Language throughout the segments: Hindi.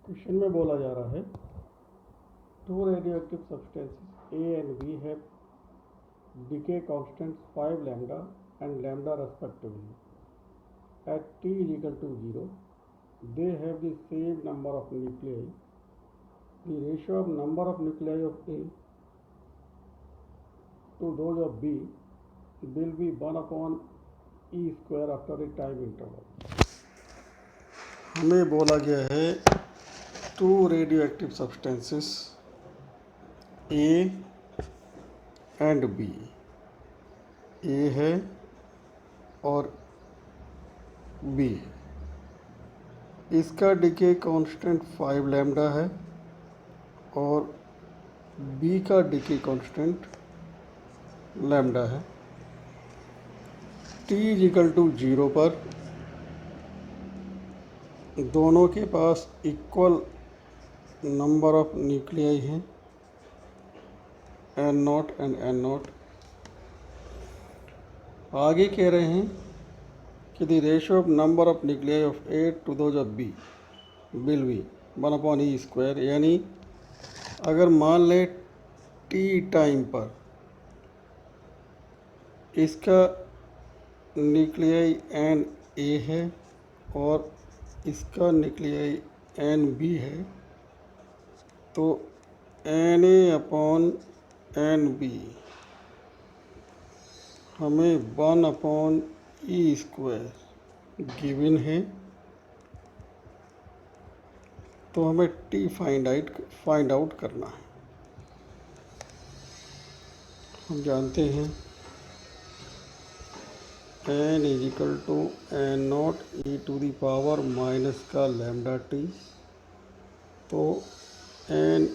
क्वेश्चन में बोला जा रहा है two radioactive substances A and B have decay constants 5 lambda and lambda respectively. At t is equal to 0, they have the same number of nuclei. The ratio of number of nuclei of A to those of B will be 1 upon E square after a time interval. हमें बोला गया है two radioactive substances A and B. A है और बी है। इसका डिके कांस्टेंट 5 लैम्डा है और बी का डिके कांस्टेंट लैम्डा है। टी इज इक्वल टू 0 पर दोनों के पास इक्वल नंबर ऑफ न्यूक्लियाई हैं, N naught and N naught. आगे कह रहे हैं कि the ratio of number of nuclei of A to those of B will be 1 upon e square. यानी अगर मान लें टी टाइम पर इसका न्यूक्लियाई एन ए है और इसका न्यूक्लियाई एन बी है, तो N A upon N B हमें 1 अपॉन ई स्क्वायर गिवन है। तो हमें टी फाइंड आउट करना है। हम जानते हैं N is equal to N naught e to the power minus का लैम्डा टी। तो N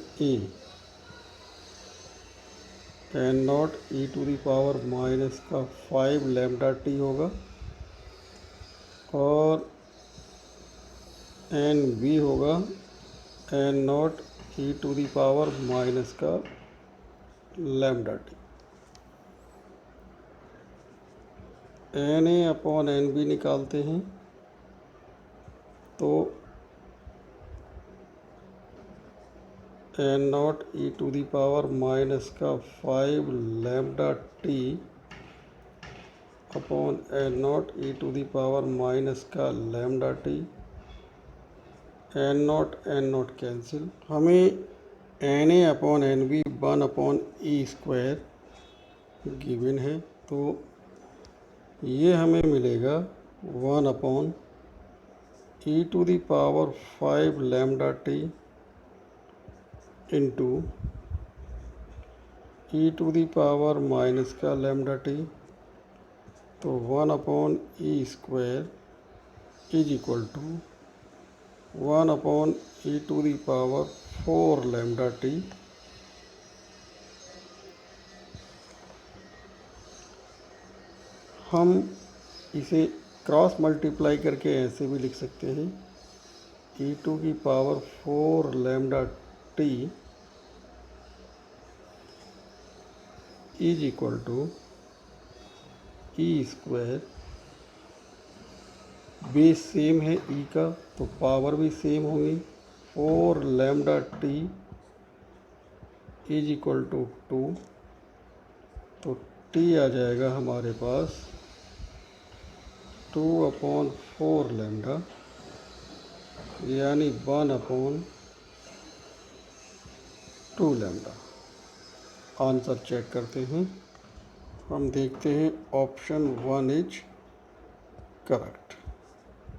naught e to the power minus का 5 लैम्डा टी होगा और एन बी होगा N naught e to the power minus का lambda T. N A upon N B निकालते हैं तो N naught e to the power minus का 5 lambda T upon N naught e to the power minus का lambda T. N naught cancel. हमें N A upon N B 1 upon e square given है, तो ये हमें मिलेगा 1 upon e to the power 5 lambda T into e to the power minus का लैम्डा टी। तो 1 upon e square is equal to 1 upon e to the power 4 lambda T. हम इसे क्रॉस मल्टीप्लाई करके ऐसे भी लिख सकते हैं ई टू की power 4 lambda T is equal to e square. Base same है ई का तो पावर भी सेम होगी। 4 lambda T is equal to 2। तो टी आ जाएगा हमारे पास 2 अपॉन 4 लैम्डा यानी 1 अपॉन 2 लैम्डा। आंसर चेक करते हैं। हम देखते हैं ऑप्शन 1 इज करेक्ट।